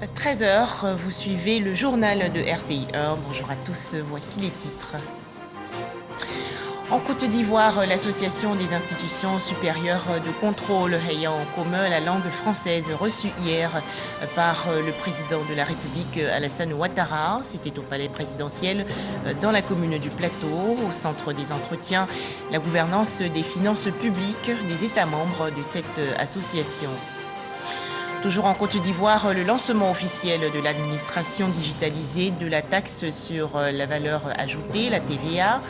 13 heures, vous suivez le journal de RTI1. Bonjour à tous, voici les titres. En Côte d'Ivoire, l'Association des institutions supérieures de contrôle ayant en commun la langue française reçue hier par le président de la République Alassane Ouattara. C'était au palais présidentiel dans la commune du Plateau, au centre des entretiens, la gouvernance des finances publiques des États membres de cette association. Toujours en Côte d'Ivoire, le lancement officiel de l'administration digitalisée de la taxe sur la valeur ajoutée, la TVA,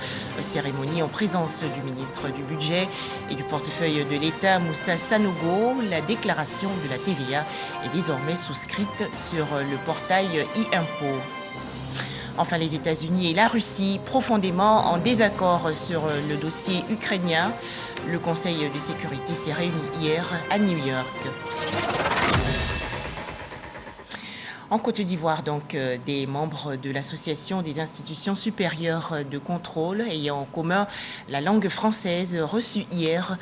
cérémonie en présence du ministre du Budget et du portefeuille de l'État, Moussa Sanogo. La déclaration de la TVA est désormais souscrite sur le portail e-impôt. Enfin, les États-Unis et la Russie, profondément en désaccord sur le dossier ukrainien. Le Conseil de sécurité s'est réuni hier à New York. En Côte d'Ivoire, donc, des membres de l'Association des institutions supérieures de contrôle ayant en commun la langue française reçue hier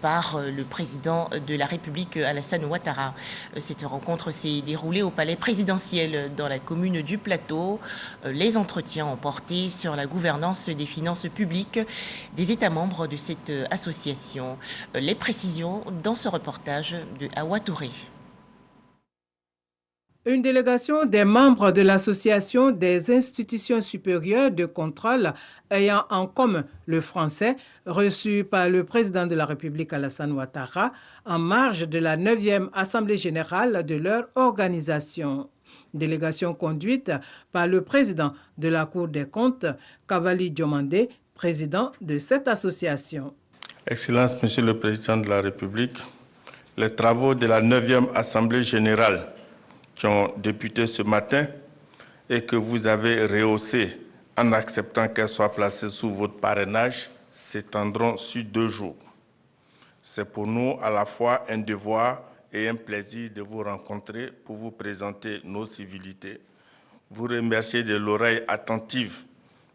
par le président de la République Alassane Ouattara. Cette rencontre s'est déroulée au palais présidentiel dans la commune du Plateau. Les entretiens ont porté sur la gouvernance des finances publiques des États membres de cette association. Les précisions dans ce reportage de Awa Touré. Une délégation des membres de l'Association des institutions supérieures de contrôle ayant en commun le français, reçue par le président de la République Alassane Ouattara en marge de la 9e Assemblée générale de leur organisation. Délégation conduite par le président de la Cour des comptes, Kavali Diomandé, président de cette association. Excellence, Monsieur le Président de la République, les travaux de la 9e Assemblée générale qui ont débuté ce matin et que vous avez rehaussé en acceptant qu'elles soient placées sous votre parrainage s'étendront sur 2 jours. C'est pour nous à la fois un devoir et un plaisir de vous rencontrer pour vous présenter nos civilités, vous remercier de l'oreille attentive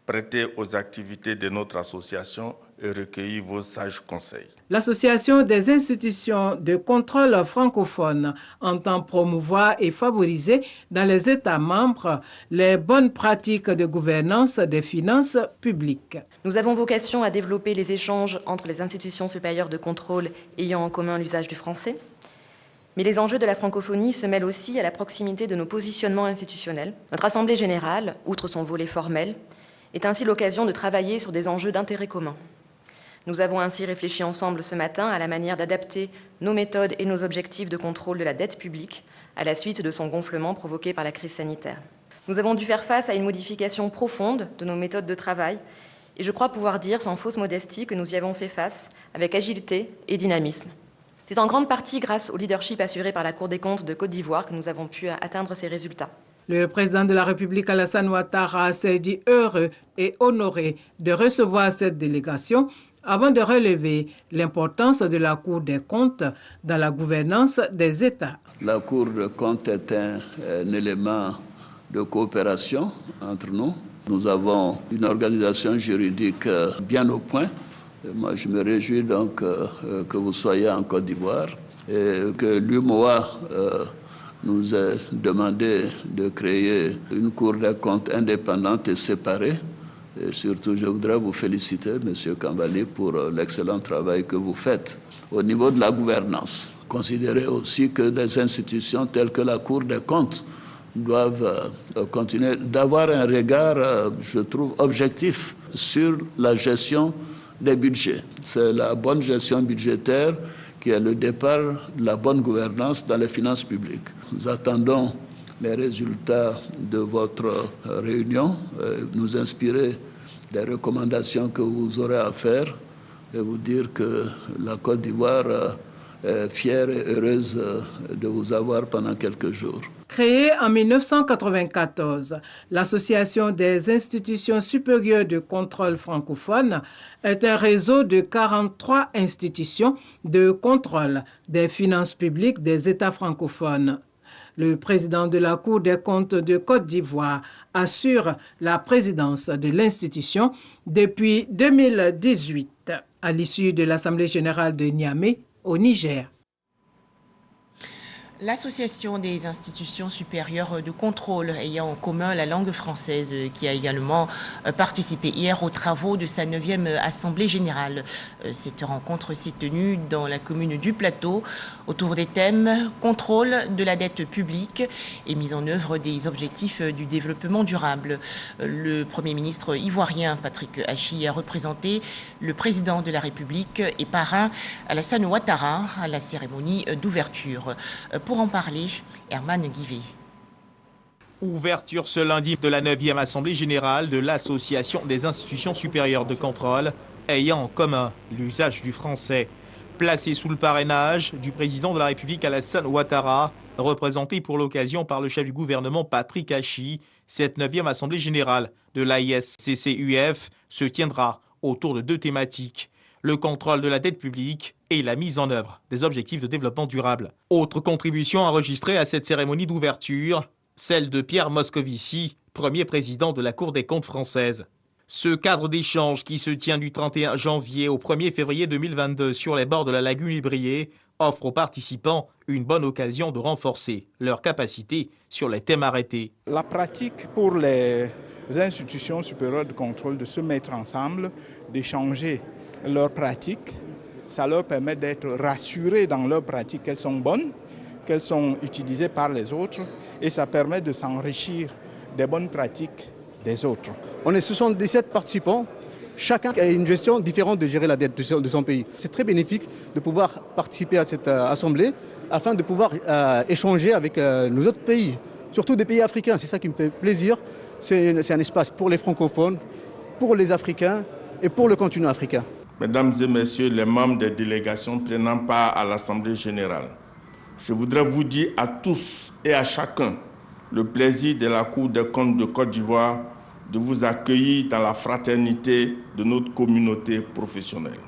prêtée aux activités de notre association et recueillir vos sages conseils. L'Association des institutions de contrôle francophone entend promouvoir et favoriser dans les États membres les bonnes pratiques de gouvernance des finances publiques. Nous avons vocation à développer les échanges entre les institutions supérieures de contrôle ayant en commun l'usage du français. Mais les enjeux de la francophonie se mêlent aussi à la proximité de nos positionnements institutionnels. Notre Assemblée générale, outre son volet formel, est ainsi l'occasion de travailler sur des enjeux d'intérêt commun. Nous avons ainsi réfléchi ensemble ce matin à la manière d'adapter nos méthodes et nos objectifs de contrôle de la dette publique à la suite de son gonflement provoqué par la crise sanitaire. Nous avons dû faire face à une modification profonde de nos méthodes de travail et je crois pouvoir dire sans fausse modestie que nous y avons fait face avec agilité et dynamisme. C'est en grande partie grâce au leadership assuré par la Cour des comptes de Côte d'Ivoire que nous avons pu atteindre ces résultats. Le président de la République Alassane Ouattara s'est dit heureux et honoré de recevoir cette délégation avant de relever l'importance de la Cour des comptes dans la gouvernance des États. La Cour des comptes est un élément de coopération entre nous. Nous avons une organisation juridique bien au point. Et moi, je me réjouis donc que vous soyez en Côte d'Ivoire et que l'UMOA nous a demandé de créer une Cour des comptes indépendante et séparée. Et surtout, je voudrais vous féliciter, M. Kambali, pour l'excellent travail que vous faites au niveau de la gouvernance. Considérez aussi que des institutions telles que la Cour des comptes doivent continuer d'avoir un regard, je trouve, objectif sur la gestion des budgets. C'est la bonne gestion budgétaire qui est le départ de la bonne gouvernance dans les finances publiques. Nous attendons les résultats de votre réunion, nous inspirer des recommandations que vous aurez à faire et vous dire que la Côte d'Ivoire est fière et heureuse de vous avoir pendant quelques jours. Créée en 1994, l'Association des institutions supérieures de contrôle francophone est un réseau de 43 institutions de contrôle des finances publiques des États francophones. Le président de la Cour des comptes de Côte d'Ivoire assure la présidence de l'institution depuis 2018, à l'issue de l'Assemblée générale de Niamey, au Niger. L'Association des institutions supérieures de contrôle ayant en commun la langue française qui a également participé hier aux travaux de sa 9e Assemblée générale. Cette rencontre s'est tenue dans la commune du Plateau autour des thèmes contrôle de la dette publique et mise en œuvre des objectifs du développement durable. Le Premier ministre ivoirien Patrick Achi a représenté le président de la République et parrain Alassane Ouattara à la cérémonie d'ouverture. Pour en parler, Herman Guivet. Ouverture ce lundi de la 9e Assemblée générale de l'Association des institutions supérieures de contrôle ayant en commun l'usage du français. Placé sous le parrainage du président de la République Alassane Ouattara, représenté pour l'occasion par le chef du gouvernement Patrick Achi, cette 9e Assemblée générale de l'AIS-CCUF se tiendra autour de 2 thématiques: le contrôle de la dette publique et la mise en œuvre des objectifs de développement durable. Autre contribution enregistrée à cette cérémonie d'ouverture, celle de Pierre Moscovici, premier président de la Cour des comptes française. Ce cadre d'échange qui se tient du 31 janvier au 1er février 2022 sur les bords de la lagune Librier offre aux participants une bonne occasion de renforcer leur capacité sur les thèmes arrêtés. La pratique pour les institutions supérieures de contrôle de se mettre ensemble, d'échanger leurs pratiques, ça leur permet d'être rassurés dans leurs pratiques, qu'elles sont bonnes, qu'elles sont utilisées par les autres, et ça permet de s'enrichir des bonnes pratiques des autres. On est 77 participants, chacun a une gestion différente de gérer la dette de son pays. C'est très bénéfique de pouvoir participer à cette assemblée afin de pouvoir échanger avec nos autres pays, surtout des pays africains. C'est ça qui me fait plaisir. C'est un espace pour les francophones, pour les Africains et pour le continent africain. Mesdames et messieurs les membres des délégations prenant part à l'Assemblée générale, je voudrais vous dire à tous et à chacun le plaisir de la Cour des comptes de Côte d'Ivoire de vous accueillir dans la fraternité de notre communauté professionnelle.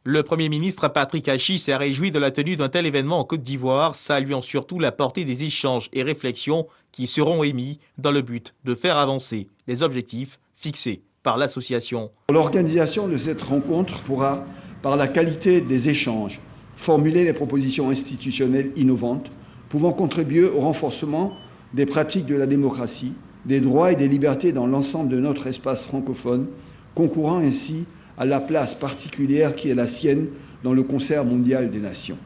Le Premier ministre Patrick Achi s'est réjoui de la tenue d'un tel événement en Côte d'Ivoire, saluant surtout la portée des échanges et réflexions qui seront émis dans le but de faire avancer les objectifs fixés par l'association. L'organisation de cette rencontre pourra, par la qualité des échanges, formuler les propositions institutionnelles innovantes pouvant contribuer au renforcement des pratiques de la démocratie, des droits et des libertés dans l'ensemble de notre espace francophone, concourant ainsi à la place particulière qui est la sienne dans le concert mondial des nations.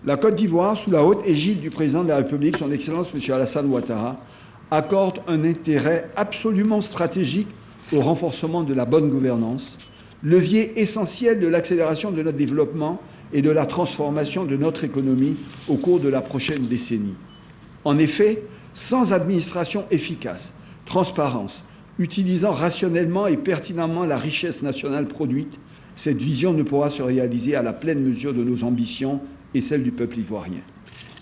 La Côte d'Ivoire, sous la haute égide du président de la République, son Excellence M. Alassane Ouattara, accorde un intérêt absolument stratégique au renforcement de la bonne gouvernance, levier essentiel de l'accélération de notre développement et de la transformation de notre économie au cours de la prochaine décennie. En effet, sans administration efficace, transparence, utilisant rationnellement et pertinemment la richesse nationale produite, cette vision ne pourra se réaliser à la pleine mesure de nos ambitions et celles du peuple ivoirien.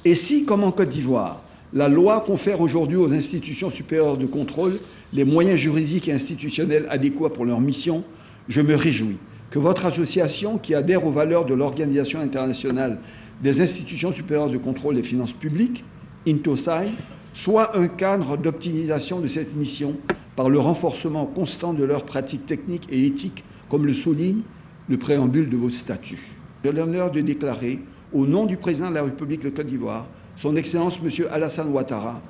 Et si, comme en Côte d'Ivoire, la loi confère aujourd'hui aux institutions supérieures de contrôle les moyens juridiques et institutionnels adéquats pour leur mission, je me réjouis que votre association, qui adhère aux valeurs de l'Organisation internationale des institutions supérieures de contrôle des finances publiques, INTOSAI, soit un cadre d'optimisation de cette mission par le renforcement constant de leurs pratiques techniques et éthiques, comme le souligne le préambule de vos statuts. J'ai l'honneur de déclarer, au nom du président de la République de Côte d'Ivoire, son Excellence M. Alassane Ouattara,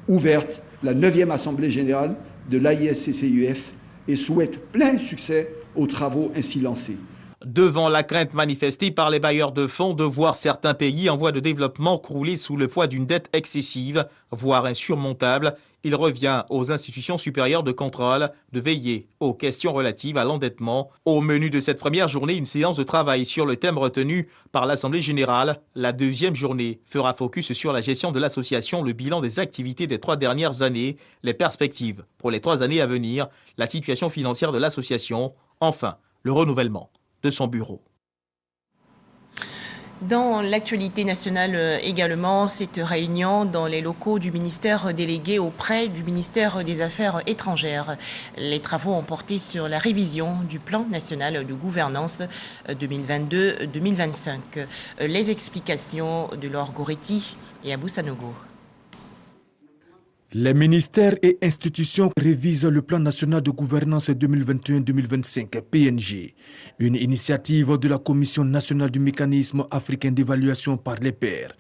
ouverte la 9e Assemblée générale de l'AIS-CCUF et souhaite plein succès aux travaux ainsi lancés. Devant la crainte manifestée par les bailleurs de fonds de voir certains pays en voie de développement crouler sous le poids d'une dette excessive, voire insurmontable, il revient aux institutions supérieures de contrôle de veiller aux questions relatives à l'endettement. Au menu de cette première journée, une séance de travail sur le thème retenu par l'Assemblée générale. La deuxième journée fera focus sur la gestion de l'association, le bilan des activités des 3 dernières années, les perspectives pour les 3 années à venir, la situation financière de l'association, enfin, le renouvellement de son bureau. Dans l'actualité nationale également, cette réunion dans les locaux du ministère délégué auprès du ministère des Affaires étrangères. Les travaux ont porté sur la révision du plan national de gouvernance 2022-2025. Les explications de Laure Goretti et Abou Sanogo. Les ministères et institutions révisent le plan national de gouvernance 2021-2025, PNG, une initiative de la Commission nationale du mécanisme africain d'évaluation par les pairs.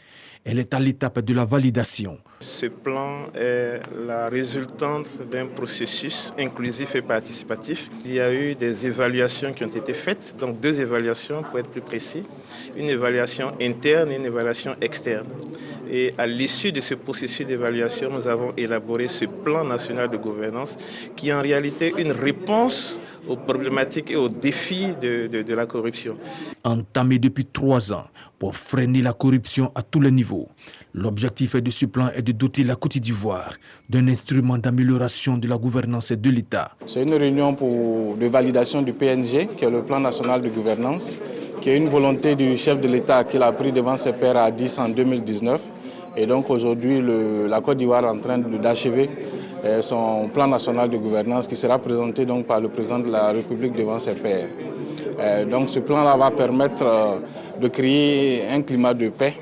Elle est à l'étape de la validation. Ce plan est la résultante d'un processus inclusif et participatif. Il y a eu des évaluations qui ont été faites, donc 2 évaluations pour être plus précis, une évaluation interne et une évaluation externe. Et à l'issue de ce processus d'évaluation, nous avons élaboré ce plan national de gouvernance qui est en réalité une réponse aux problématiques et aux défis de la corruption. Entamé depuis 3 ans pour freiner la corruption à tous les niveaux. L'objectif de ce plan est de doter la Côte d'Ivoire d'un instrument d'amélioration de la gouvernance de l'État. C'est une réunion de validation du PNG, qui est le plan national de gouvernance, qui est une volonté du chef de l'État qu'il a pris devant ses pairs à 10 en 2019. Et donc aujourd'hui, la Côte d'Ivoire est en train d'achever son plan national de gouvernance qui sera présenté donc par le président de la République devant ses pairs. Donc ce plan-là va permettre de créer un climat de paix,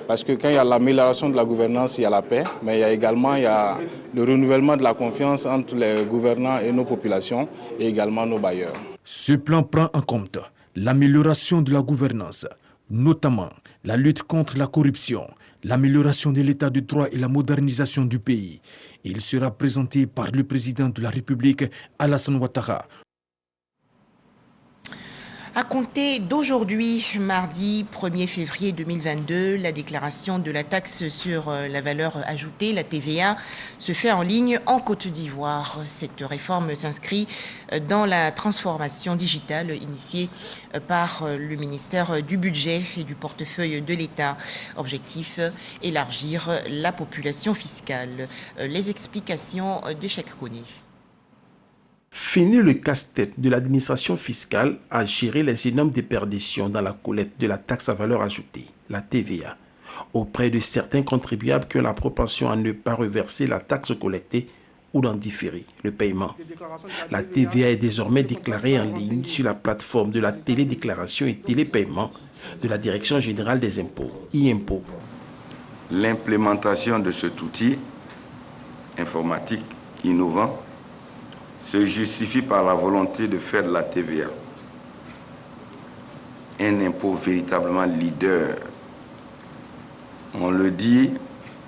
parce que quand il y a l'amélioration de la gouvernance, il y a la paix, mais il y a également le renouvellement de la confiance entre les gouvernants et nos populations, et également nos bailleurs. Ce plan prend en compte l'amélioration de la gouvernance, notamment la lutte contre la corruption, l'amélioration de l'état de droit et la modernisation du pays. Il sera présenté par le président de la République, Alassane Ouattara. À compter d'aujourd'hui, mardi 1er février 2022, la déclaration de la taxe sur la valeur ajoutée, la TVA, se fait en ligne en Côte d'Ivoire. Cette réforme s'inscrit dans la transformation digitale initiée par le ministère du Budget et du portefeuille de l'État. Objectif, élargir la population fiscale. Les explications de Cheikh Koné. Fini le casse-tête de l'administration fiscale à gérer les énormes déperditions dans la collecte de la taxe à valeur ajoutée, la TVA, auprès de certains contribuables qui ont la propension à ne pas reverser la taxe collectée ou d'en différer le paiement. La TVA est désormais déclarée en ligne sur la plateforme de la télédéclaration et télépaiement de la Direction générale des impôts, IMPO. L'implémentation de cet outil informatique innovant se justifie par la volonté de faire de la TVA un impôt véritablement leader. On le dit,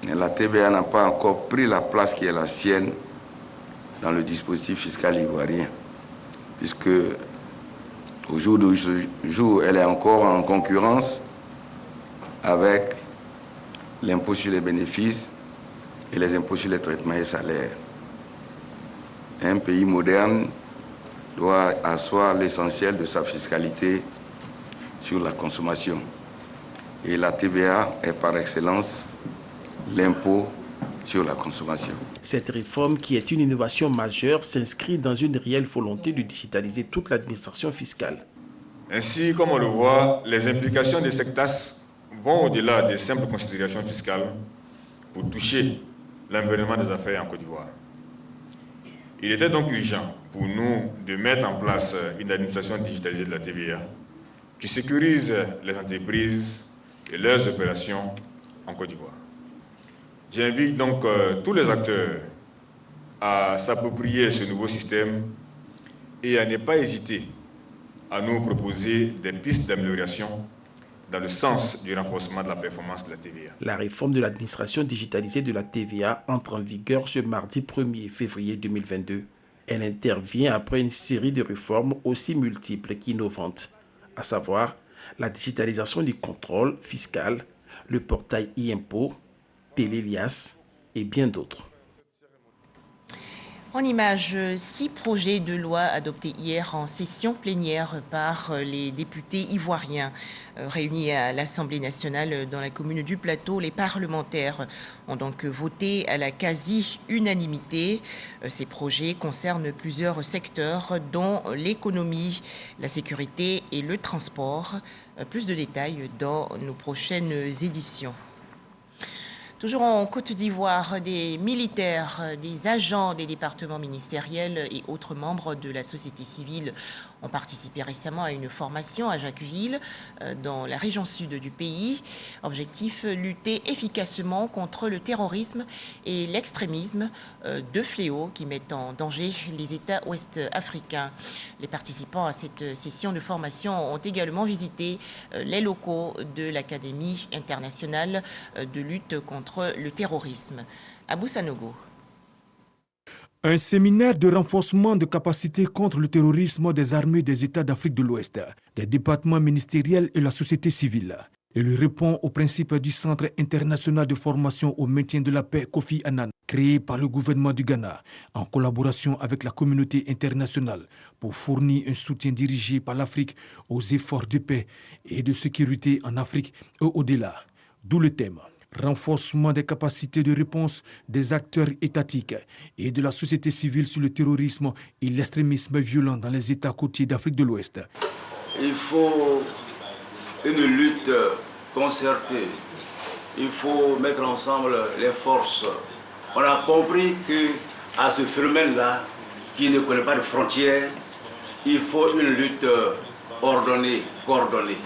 la TVA n'a pas encore pris la place qui est la sienne dans le dispositif fiscal ivoirien, puisque au jour d'aujourd'hui, elle est encore en concurrence avec l'impôt sur les bénéfices et les impôts sur les traitements et salaires. Un pays moderne doit asseoir l'essentiel de sa fiscalité sur la consommation. Et la TVA est par excellence l'impôt sur la consommation. Cette réforme, qui est une innovation majeure, s'inscrit dans une réelle volonté de digitaliser toute l'administration fiscale. Ainsi, comme on le voit, les implications de cette taxe vont au-delà des simples considérations fiscales pour toucher l'environnement des affaires en Côte d'Ivoire. Il était donc urgent pour nous de mettre en place une administration digitalisée de la TVA qui sécurise les entreprises et leurs opérations en Côte d'Ivoire. J'invite donc tous les acteurs à s'approprier ce nouveau système et à ne pas hésiter à nous proposer des pistes d'amélioration dans le sens du renforcement de la performance de la TVA. La réforme de l'administration digitalisée de la TVA entre en vigueur ce mardi 1er février 2022. Elle intervient après une série de réformes aussi multiples qu'innovantes, à savoir la digitalisation du contrôle fiscal, le portail e-impôt, Télélias et bien d'autres. En images, 6 projets de loi adoptés hier en session plénière par les députés ivoiriens réunis à l'Assemblée nationale dans la commune du Plateau. Les parlementaires ont donc voté à la quasi-unanimité. Ces projets concernent plusieurs secteurs, dont l'économie, la sécurité et le transport. Plus de détails dans nos prochaines éditions. Toujours en Côte d'Ivoire, des militaires, des agents des départements ministériels et autres membres de la société civile ont participé récemment à une formation à Jacquesville, dans la région sud du pays. Objectif, lutter efficacement contre le terrorisme et l'extrémisme, deux fléaux qui mettent en danger les États ouest-africains. Les participants à cette session de formation ont également visité les locaux de l'Académie internationale de lutte contre le terrorisme. Abou Sanogo. Un séminaire de renforcement de capacités contre le terrorisme des armées des États d'Afrique de l'Ouest, des départements ministériels et la société civile. Il répond au principe du Centre international de formation au maintien de la paix Kofi Annan, créé par le gouvernement du Ghana, en collaboration avec la communauté internationale, pour fournir un soutien dirigé par l'Afrique aux efforts de paix et de sécurité en Afrique et au-delà. D'où le thème. Renforcement des capacités de réponse des acteurs étatiques et de la société civile sur le terrorisme et l'extrémisme violent dans les États côtiers d'Afrique de l'Ouest. Il faut une lutte concertée. Il faut mettre ensemble les forces. On a compris qu'à ce phénomène-là, qui ne connaît pas de frontières, il faut une lutte ordonnée, coordonnée.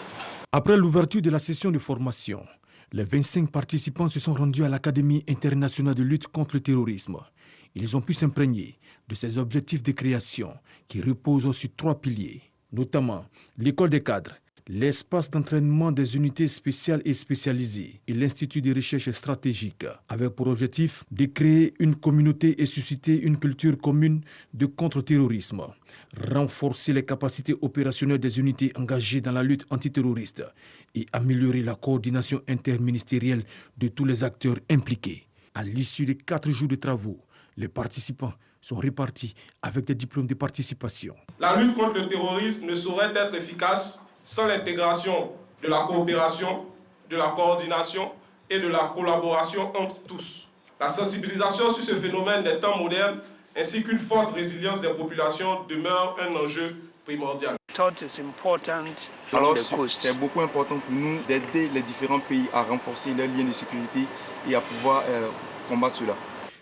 Après l'ouverture de la session de formation, les 25 participants se sont rendus à l'Académie internationale de lutte contre le terrorisme. Ils ont pu s'imprégner de ces objectifs de création qui reposent sur 3 piliers, notamment l'école des cadres, l'espace d'entraînement des unités spéciales et spécialisées et l'Institut de recherche stratégique, avec pour objectif de créer une communauté et susciter une culture commune de contre-terrorisme, renforcer les capacités opérationnelles des unités engagées dans la lutte antiterroriste et améliorer la coordination interministérielle de tous les acteurs impliqués. À l'issue de 4 jours de travaux, les participants sont répartis avec des diplômes de participation. La lutte contre le terrorisme ne saurait être efficace sans l'intégration de la coopération, de la coordination et de la collaboration entre tous. La sensibilisation sur ce phénomène des temps modernes ainsi qu'une forte résilience des populations demeure un enjeu primordial. Alors c'est beaucoup important pour nous d'aider les différents pays à renforcer leurs liens de sécurité et à pouvoir combattre cela.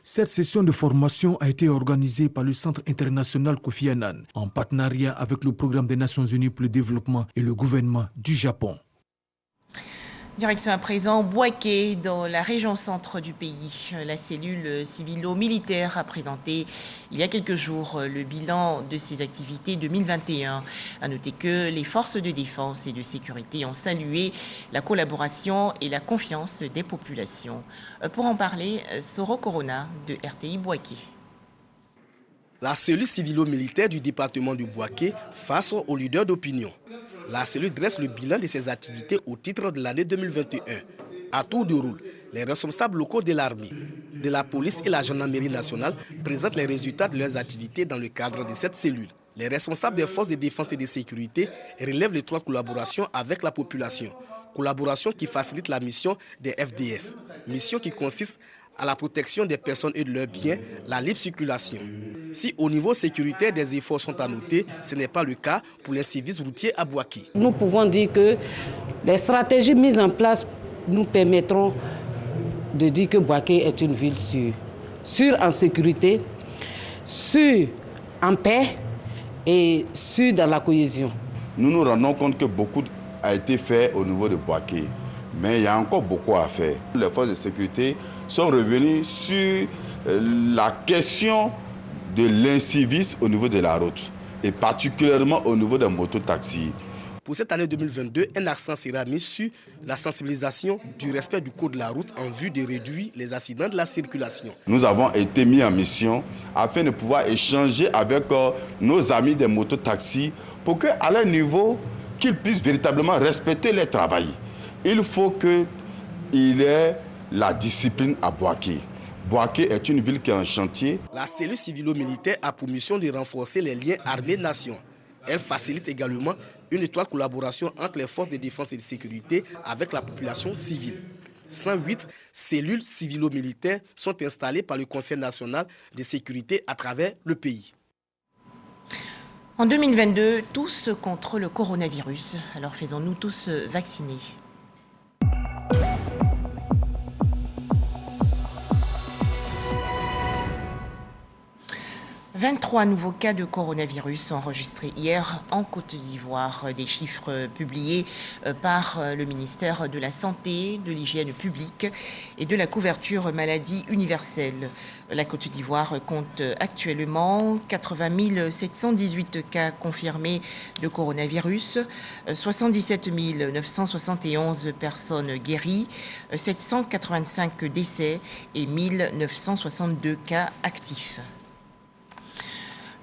Cette session de formation a été organisée par le Centre international Kofi Annan en partenariat avec le Programme des Nations Unies pour le développement et le gouvernement du Japon. Direction à présent Bouaké, dans la région centre du pays. La cellule civilo-militaire a présenté il y a quelques jours le bilan de ses activités 2021. À noter que les forces de défense et de sécurité ont salué la collaboration et la confiance des populations. Pour en parler, Soro Corona de RTI Bouaké. La cellule civilo-militaire du département du Bouaké face aux leaders d'opinion. La cellule dresse le bilan de ses activités au titre de l'année 2021. À tour de rôle, les responsables locaux de l'armée, de la police et la gendarmerie nationale présentent les résultats de leurs activités dans le cadre de cette cellule. Les responsables des forces de défense et de sécurité relèvent l'étroite collaboration avec la population. Collaboration qui facilite la mission des FDS. Mission qui consiste à la protection des personnes et de leurs biens, la libre circulation. Si au niveau sécuritaire des efforts sont à noter, ce n'est pas le cas pour les services routiers à Bouaké. Nous pouvons dire que les stratégies mises en place nous permettront de dire que Bouaké est une ville sûre. Sûre en sécurité, sûre en paix et sûre dans la cohésion. Nous nous rendons compte que beaucoup a été fait au niveau de Bouaké. Mais il y a encore beaucoup à faire. Les forces de sécurité sont revenues sur la question de l'incivisme au niveau de la route et particulièrement au niveau des mototaxis. Pour cette année 2022, un accent sera mis sur la sensibilisation du respect du code de la route en vue de réduire les accidents de la circulation. Nous avons été mis en mission afin de pouvoir échanger avec nos amis des mototaxis pour qu'à leur niveau, qu'ils puissent véritablement respecter les travailleurs. Il faut qu'il y ait la discipline à Bouaké. Bouaké est une ville qui est en chantier. La cellule civilo-militaire a pour mission de renforcer les liens armées-nation. Elle facilite également une étroite collaboration entre les forces de défense et de sécurité avec la population civile. 108 cellules civilo-militaires sont installées par le Conseil national de sécurité à travers le pays. En 2022, tous contre le coronavirus. Alors faisons-nous tous vacciner. 23 nouveaux cas de coronavirus enregistrés hier en Côte d'Ivoire. Des chiffres publiés par le ministère de la Santé, de l'Hygiène publique et de la couverture maladie universelle. La Côte d'Ivoire compte actuellement 80 718 cas confirmés de coronavirus, 77 971 personnes guéries, 785 décès et 1962 cas actifs.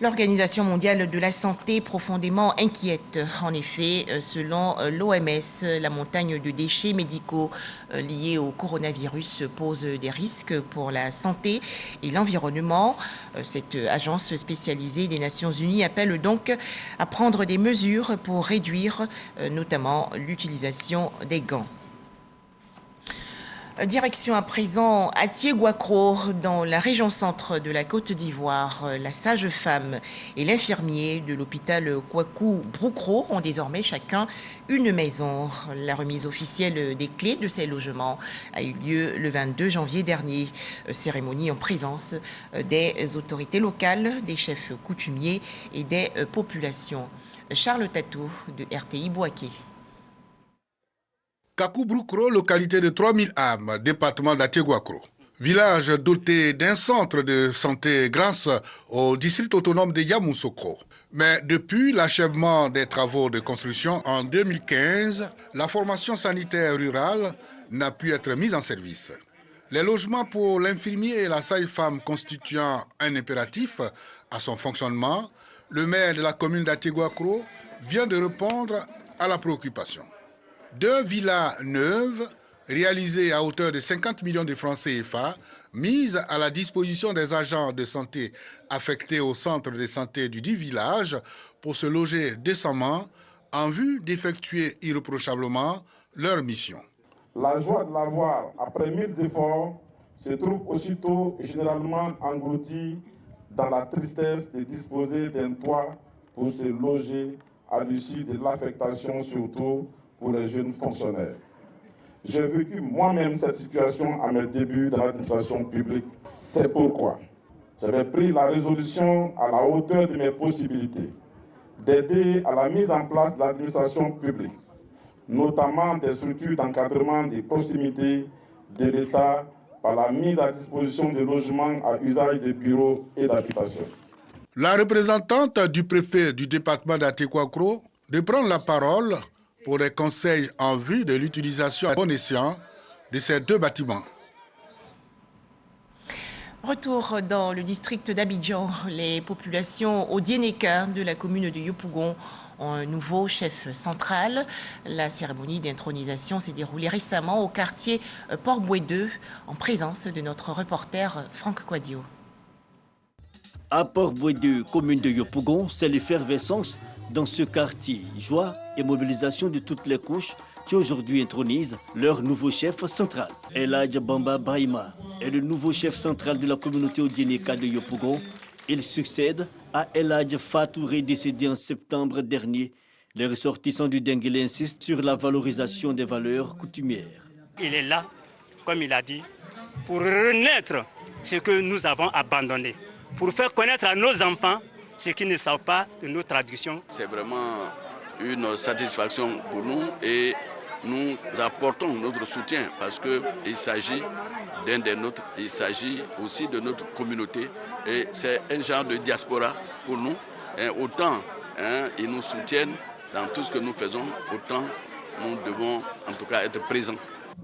L'Organisation mondiale de la santé profondément inquiète. En effet, selon l'OMS, la montagne de déchets médicaux liés au coronavirus pose des risques pour la santé et l'environnement. Cette agence spécialisée des Nations Unies appelle donc à prendre des mesures pour réduire notamment l'utilisation des gants. Direction à présent à Thiéguacro, dans la région centre de la Côte d'Ivoire. La sage-femme et l'infirmier de l'hôpital Kwaku-Broukro ont désormais chacun une maison. La remise officielle des clés de ces logements a eu lieu le 22 janvier dernier. Cérémonie en présence des autorités locales, des chefs coutumiers et des populations. Charles Tatou de RTI Bouaké. Kwaku-Broukro, localité de 3000 âmes, département d'Athiéguacro. Village doté d'un centre de santé grâce au district autonome de Yamoussoukro. Mais depuis l'achèvement des travaux de construction en 2015, la formation sanitaire rurale n'a pu être mise en service. Les logements pour l'infirmier et la sage-femme constituant un impératif à son fonctionnement, le maire de la commune d'Athiéguacro vient de répondre à la préoccupation. 2 villas neuves, réalisées à hauteur de 50 millions de francs CFA, mises à la disposition des agents de santé affectés au centre de santé du dit village pour se loger décemment en vue d'effectuer irréprochablement leur mission. La joie de l'avoir, après 1000 efforts, se trouve aussitôt et généralement engloutie dans la tristesse de disposer d'un toit pour se loger à l'issue de l'affectation, surtout pour les jeunes fonctionnaires. J'ai vécu moi-même cette situation à mes débuts dans l'administration publique. C'est pourquoi j'avais pris la résolution à la hauteur de mes possibilités d'aider à la mise en place de l'administration publique, notamment des structures d'encadrement des proximités de l'État par la mise à disposition de logements à usage de bureaux et d'habitation. La représentante du préfet du département d'Athiéguacro de prendre la parole pour des conseils en vue de l'utilisation à bon escient de ces 2 bâtiments. Retour dans le district d'Abidjan. Les populations Odiénéka de la commune de Yopougon ont un nouveau chef central. La cérémonie d'intronisation s'est déroulée récemment au quartier Port-Boué 2 en présence de notre reporter Franck Quadio. À Port-Boué 2, commune de Yopougon, c'est l'effervescence dans ce quartier. Joie et mobilisation de toutes les couches qui aujourd'hui intronisent leur nouveau chef central. Eladj Bamba Baïma est le nouveau chef central de la communauté Odiénéka de Yopougon. Il succède à Eladj Fatouré décédé en septembre dernier. Les ressortissants du Denguélé insistent sur la valorisation des valeurs coutumières. Il est là, comme il a dit, pour renaître ce que nous avons abandonné, pour faire connaître à nos enfants ceux qui ne savent pas de nos traditions. C'est vraiment une satisfaction pour nous et nous apportons notre soutien parce qu'il s'agit d'un des nôtres, il s'agit aussi de notre communauté et c'est un genre de diaspora pour nous. Et autant ils nous soutiennent dans tout ce que nous faisons, autant nous devons en tout cas être présents.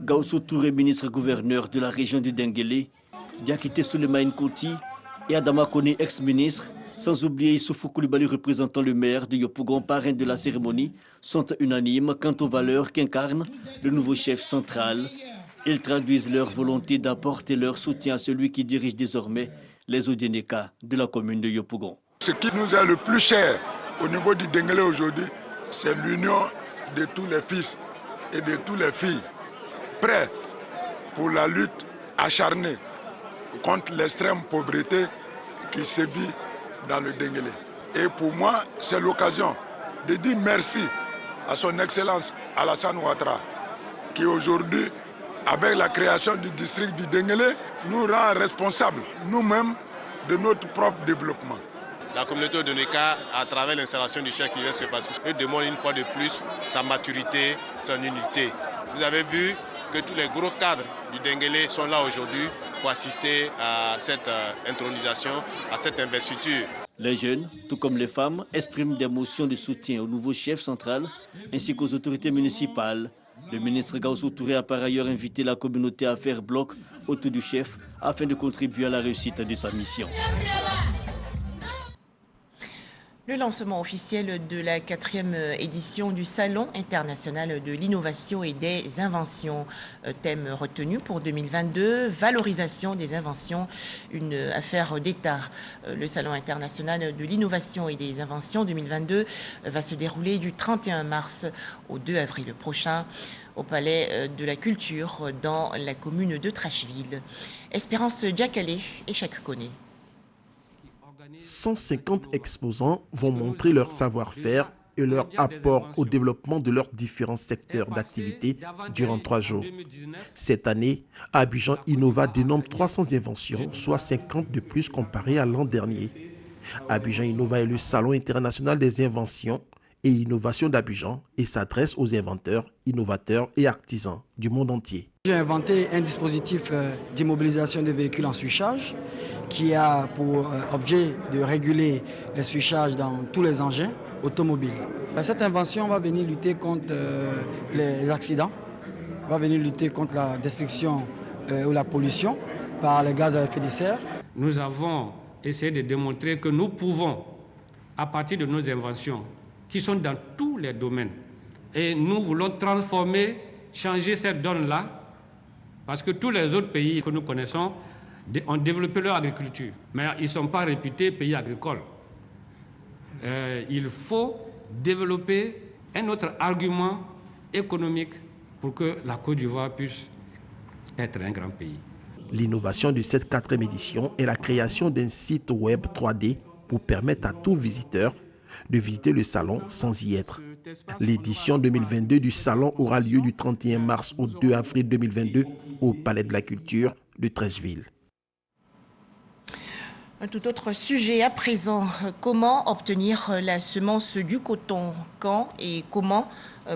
Gausso Touré, ministre-gouverneur de la région du Denguélé, Diakité Souleymane Kouti et Adama Kone, ex-ministre, sans oublier Issoufou Koulibaly, représentant le maire de Yopougon, parrain de la cérémonie, sont unanimes quant aux valeurs qu'incarne le nouveau chef central. Ils traduisent leur volonté d'apporter leur soutien à celui qui dirige désormais les Odiénéka de la commune de Yopougon. Ce qui nous est le plus cher au niveau du Denguélé aujourd'hui, c'est l'union de tous les fils et de toutes les filles, prêts pour la lutte acharnée contre l'extrême pauvreté qui sévit dans le Denguélé. Et pour moi, c'est l'occasion de dire merci à son Excellence Alassane Ouattara, qui aujourd'hui, avec la création du district du Denguélé, nous rend responsables nous-mêmes de notre propre développement. la communauté Odonika, à travers l'installation du chef qui vient se passer, demande une fois de plus sa maturité, son unité. Vous avez vu que tous les gros cadres du Denguélé sont là aujourd'hui pour assister à cette intronisation, à cette investiture. Les jeunes, tout comme les femmes, expriment des motions de soutien au nouveau chef central ainsi qu'aux autorités municipales. Le ministre Gaoussou Touré a par ailleurs invité la communauté à faire bloc autour du chef afin de contribuer à la réussite de sa mission. Le lancement officiel de la 4e édition du Salon international de l'innovation et des inventions. Thème retenu pour 2022, valorisation des inventions, une affaire d'État. Le Salon international de l'innovation et des inventions 2022 va se dérouler du 31 mars au 2 avril prochain au Palais de la Culture dans la commune de Trashville. Espérance Diakalé et Chak Koné. 150 exposants vont montrer leur savoir-faire et leur apport au développement de leurs différents secteurs d'activité durant 3 jours. Cette année, Abidjan Innova dénombre 300 inventions, soit 50 de plus comparé à l'an dernier. Abidjan Innova est le Salon international des inventions et innovations d'Abidjan et s'adresse aux inventeurs, innovateurs et artisans du monde entier. J'ai inventé un dispositif d'immobilisation des véhicules en switchage qui a pour objet de réguler les switchages dans tous les engins automobiles. Cette invention va venir lutter contre les accidents, va venir lutter contre la destruction ou la pollution par les gaz à effet de serre. Nous avons essayé de démontrer que nous pouvons, à partir de nos inventions, qui sont dans tous les domaines, et nous voulons transformer, changer cette donne-là, parce que tous les autres pays que nous connaissons ont développé leur agriculture, mais ils ne sont pas réputés pays agricoles. Il faut développer un autre argument économique pour que la Côte d'Ivoire puisse être un grand pays. L'innovation de cette 4e édition est la création d'un site web 3D pour permettre à tout visiteur de visiter le salon sans y être. L'édition 2022 du salon aura lieu du 31 mars au 2 avril 2022 au Palais de la Culture de Trashville. Un tout autre sujet à présent. Comment obtenir la semence du coton? Quand et comment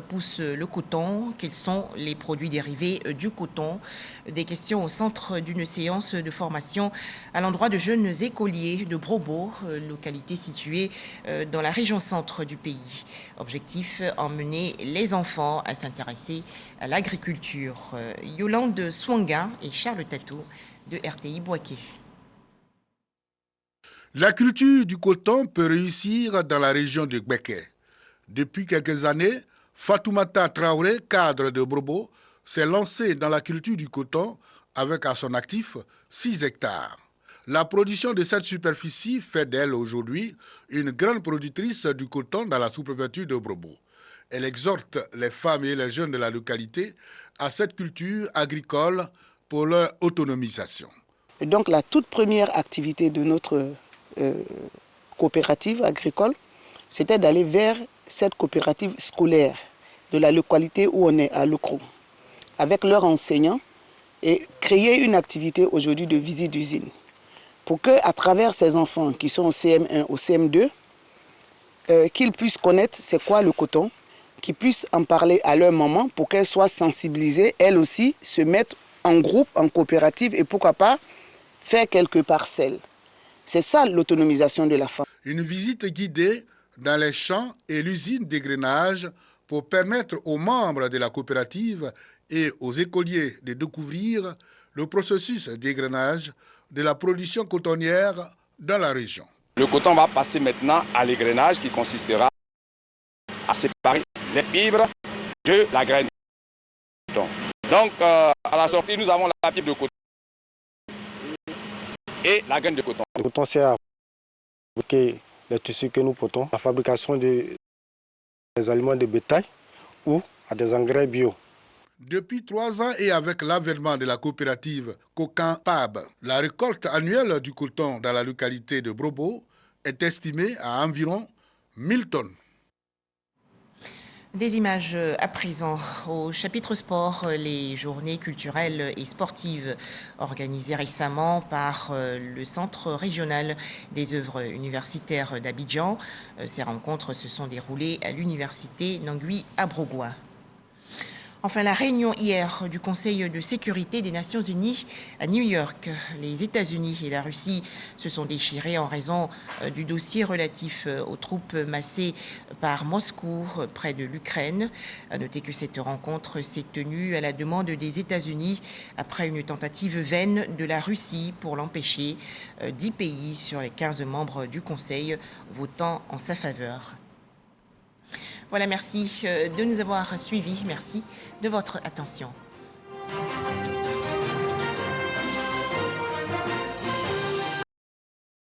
pousse le coton? Quels sont les produits dérivés du coton? Des questions au centre d'une séance de formation à l'endroit de jeunes écoliers de Brobo, localité située dans la région centre du pays. Objectif, emmener les enfants à s'intéresser à l'agriculture. Yolande Swanga et Charles Tatou de RTI Boaké. La culture du coton peut réussir dans la région de Gbeke. Depuis quelques années, Fatoumata Traoré, cadre de Brobo, s'est lancée dans la culture du coton avec à son actif 6 hectares. La production de cette superficie fait d'elle aujourd'hui une grande productrice du coton dans la sous-préfecture de Brobo. Elle exhorte les femmes et les jeunes de la localité à cette culture agricole pour leur autonomisation. Donc la toute première activité de notre coopérative agricole, c'était d'aller vers cette coopérative scolaire de la localité où on est à Locro, avec leurs enseignants, et créer une activité aujourd'hui de visite d'usine, pour qu'à travers ces enfants qui sont au CM1, au CM2, qu'ils puissent connaître c'est quoi le coton, qu'ils puissent en parler à leur maman pour qu'elles soient sensibilisées, elles aussi se mettent en groupe, en coopérative et pourquoi pas faire quelques parcelles. C'est ça l'autonomisation de la femme. Une visite guidée dans les champs et l'usine d'égrenage pour permettre aux membres de la coopérative et aux écoliers de découvrir le processus d'égrenage de la production cotonnière dans la région. Le coton va passer maintenant à l'égrenage qui consistera à séparer les fibres de la graine de coton. Donc à la sortie, nous avons la fibre de coton et la graine de coton. Le coton sert à fabriquer les tissus que nous portons, la fabrication des aliments de bétail ou à des engrais bio. Depuis 3 ans et avec l'avènement de la coopérative Cocan-Pab, la récolte annuelle du coton dans la localité de Brobo est estimée à environ 1000 tonnes. Des images à présent. Au chapitre sport, les journées culturelles et sportives organisées récemment par le Centre régional des œuvres universitaires d'Abidjan. Ces rencontres se sont déroulées à l'université Nangui à Brogoua. Enfin, la réunion hier du Conseil de sécurité des Nations Unies à New York. Les États-Unis et la Russie se sont déchirés en raison du dossier relatif aux troupes massées par Moscou près de l'Ukraine. À noter que cette rencontre s'est tenue à la demande des États-Unis après une tentative vaine de la Russie pour l'empêcher. 10 pays sur les 15 membres du Conseil votant en sa faveur. Voilà, merci de nous avoir suivis. Merci de votre attention.